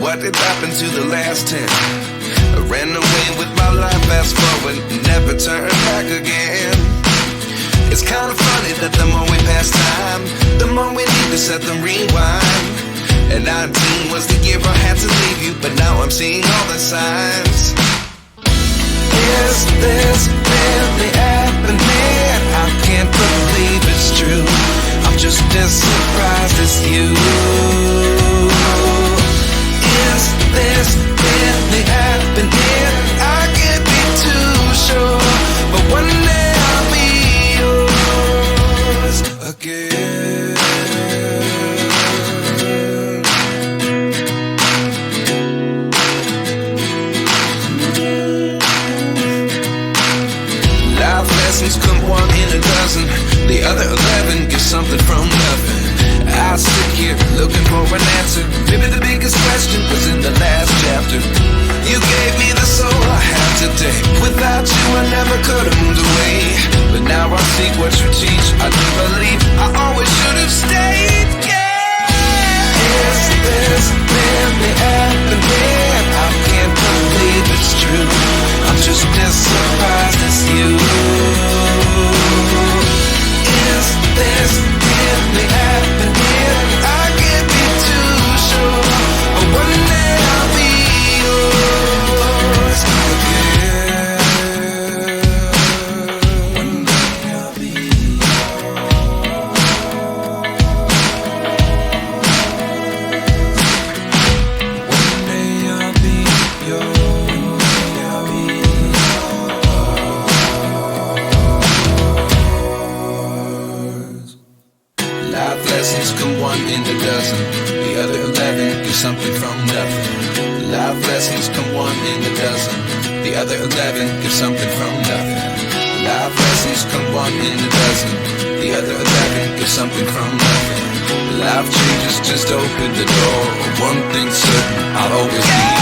what did happen to the last 10? I ran away with my life, fast forward, never turn back again. It's kind of funny that the more we pass time, the more we need to set the rewind. And 19 was the year I had to leave you, but now I'm seeing all the signs. Is this really happening? I can't believe it's true. I'm just as surprised as you. Is this really happening? I can't be too sure, but one day I'll be yours again. Life lessons come one in a dozen. The other 11 get something from nothing. I sit here looking for an answer. Maybe the biggest question was in the last chapter. You gave me the soul I have today. Without you I never could have moved away. But now I see what you teach. I do believe I always should have stayed. Yeah. Is this really happening? I can't believe it's true. I'm just as surprised as you. Is this really happening? I can't be too sure, but one day I'll be yours again. One day I'll be yours. One day I'll be yours. Life lessons come one in a dozen. The other 11 get something from nothing. Life lessons come one in a dozen. The other 11 get something from nothing. Life lessons come one in a dozen. The other 11 get something from nothing. Life changes just open the door. One thing's certain, I'll always be